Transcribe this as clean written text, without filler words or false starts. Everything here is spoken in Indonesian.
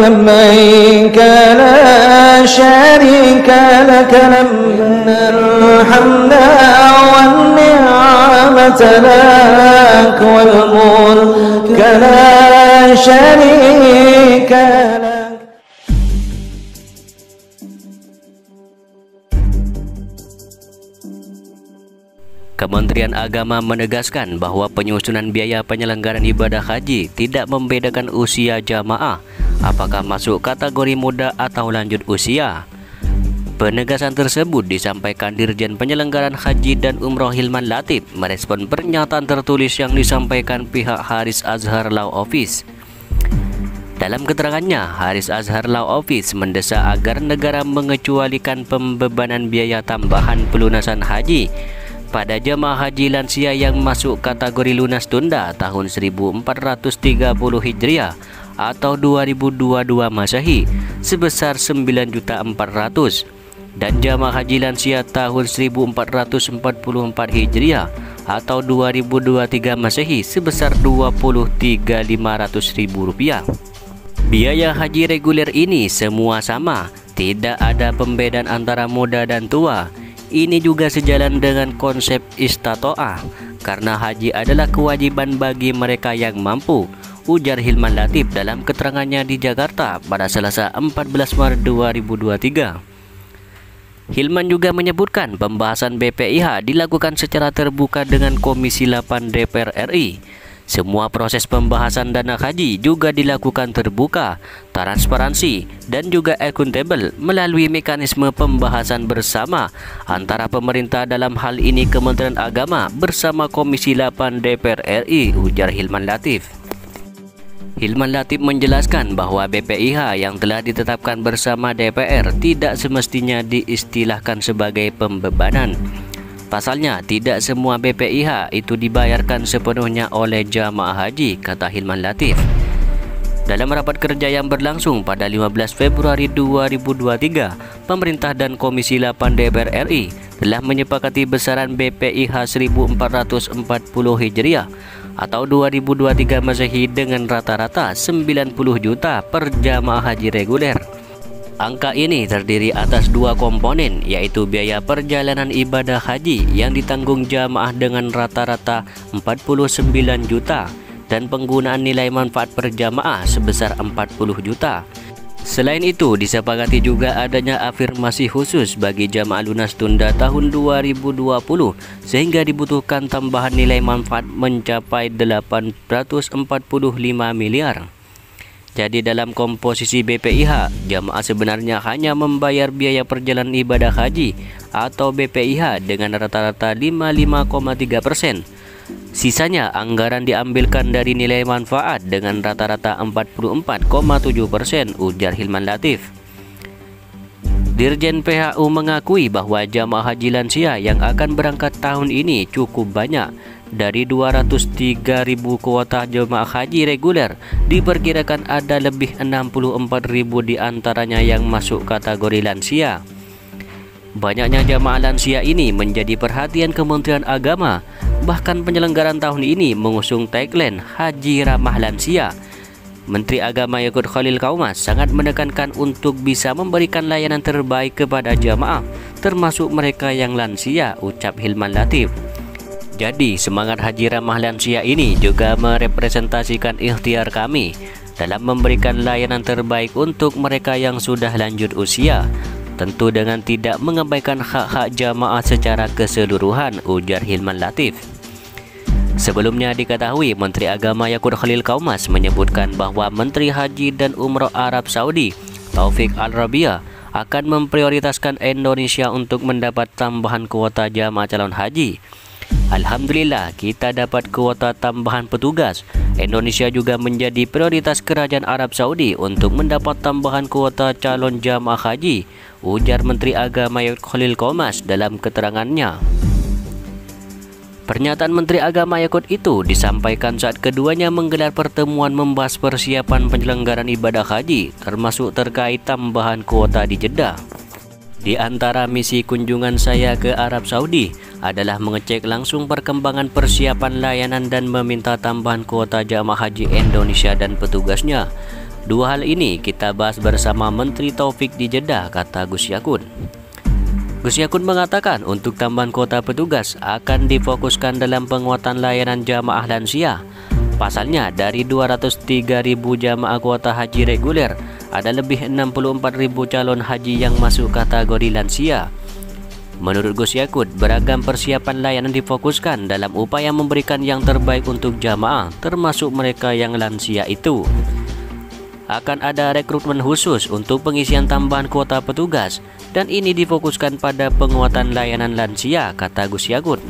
لبيك لا شريك لك إن الحمد والنعمة لك والملك لا شريك لك. Kementerian Agama menegaskan bahwa penyusunan biaya penyelenggaraan ibadah haji tidak membedakan usia jamaah, apakah masuk kategori muda atau lanjut usia. Penegasan tersebut disampaikan Dirjen Penyelenggaraan Haji dan Umroh Hilman Latif merespon pernyataan tertulis yang disampaikan pihak Haris Azhar Law Office. Dalam keterangannya, Haris Azhar Law Office mendesak agar negara mengecualikan pembebanan biaya tambahan pelunasan haji pada jemaah haji lansia yang masuk kategori lunas tunda tahun 1430 Hijriah atau 2022 Masehi sebesar 9.400.000 dan jemaah haji lansia tahun 1444 Hijriah atau 2023 Masehi sebesar Rp23.500.000. Biaya haji reguler ini semua sama, tidak ada pembedaan antara muda dan tua. Ini juga sejalan dengan konsep istato'ah, karena haji adalah kewajiban bagi mereka yang mampu, ujar Hilman Latif dalam keterangannya di Jakarta pada Selasa 14 Maret 2023. Hilman juga menyebutkan pembahasan BPIH dilakukan secara terbuka dengan Komisi 8 DPR RI. Semua proses pembahasan dana haji juga dilakukan terbuka, transparansi, dan juga akuntabel melalui mekanisme pembahasan bersama antara pemerintah, dalam hal ini Kementerian Agama bersama Komisi 8 DPR RI, ujar Hilman Latif. Hilman Latif menjelaskan bahwa BPIH yang telah ditetapkan bersama DPR tidak semestinya diistilahkan sebagai pembebanan. Pasalnya, tidak semua BPIH itu dibayarkan sepenuhnya oleh jamaah haji, kata Hilman Latif. Dalam rapat kerja yang berlangsung pada 15 Februari 2023, pemerintah dan Komisi 8 DPR RI telah menyepakati besaran BPIH 1440 Hijriah atau 2023 Masehi dengan rata-rata 90 juta per jamaah haji reguler. Angka ini terdiri atas dua komponen, yaitu biaya perjalanan ibadah haji yang ditanggung jamaah dengan rata-rata 49 juta dan penggunaan nilai manfaat per jamaah sebesar 40 juta. Selain itu, disepakati juga adanya afirmasi khusus bagi jamaah lunas tunda tahun 2020 sehingga dibutuhkan tambahan nilai manfaat mencapai 845 miliar. Jadi dalam komposisi BPIH, jamaah sebenarnya hanya membayar biaya perjalanan ibadah haji atau BPIH dengan rata-rata 55,3%. Sisanya anggaran diambilkan dari nilai manfaat dengan rata-rata 44,7%, ujar Hilman Latif. Dirjen PHU mengakui bahwa jamaah haji lansia yang akan berangkat tahun ini cukup banyak. Dari 203.000 kuota jemaah haji reguler, diperkirakan ada lebih 64.000 diantaranya yang masuk kategori lansia. Banyaknya jemaah lansia ini menjadi perhatian Kementerian Agama. Bahkan penyelenggaraan tahun ini mengusung tagline Haji Ramah Lansia. Menteri Agama Yakut Khalil Qaumas sangat menekankan untuk bisa memberikan layanan terbaik kepada jemaah, termasuk mereka yang lansia, ucap Hilman Latif. Jadi, semangat Haji Ramah Lansia ini juga merepresentasikan ikhtiar kami dalam memberikan layanan terbaik untuk mereka yang sudah lanjut usia, tentu dengan tidak mengabaikan hak-hak jamaah secara keseluruhan, ujar Hilman Latif. Sebelumnya diketahui Menteri Agama Yakut Khalil Qaumas menyebutkan bahwa Menteri Haji dan Umroh Arab Saudi Taufik Al-Rabiah akan memprioritaskan Indonesia untuk mendapat tambahan kuota jamaah calon haji. Alhamdulillah, kita dapat kuota tambahan petugas. Indonesia juga menjadi prioritas Kerajaan Arab Saudi untuk mendapat tambahan kuota calon jamaah haji, ujar Menteri Agama Yakut Khalil Qaumas dalam keterangannya. Pernyataan Menteri Agama Yakut itu disampaikan saat keduanya menggelar pertemuan membahas persiapan penyelenggaraan ibadah haji, termasuk terkait tambahan kuota di Jeddah. Di antara misi kunjungan saya ke Arab Saudi adalah mengecek langsung perkembangan persiapan layanan dan meminta tambahan kuota jamaah haji Indonesia dan petugasnya. Dua hal ini kita bahas bersama Menteri Taufik di Jeddah, kata Gus Yakun. Gus Yakun mengatakan untuk tambahan kuota petugas akan difokuskan dalam penguatan layanan jamaah lansia. Pasalnya dari 203.000 jamaah kuota haji reguler, ada lebih 64.000 calon haji yang masuk kategori lansia. Menurut Gus Yakun, beragam persiapan layanan difokuskan dalam upaya memberikan yang terbaik untuk jamaah, termasuk mereka yang lansia itu. Akan ada rekrutmen khusus untuk pengisian tambahan kuota petugas, dan ini difokuskan pada penguatan layanan lansia, kata Gus Yakun.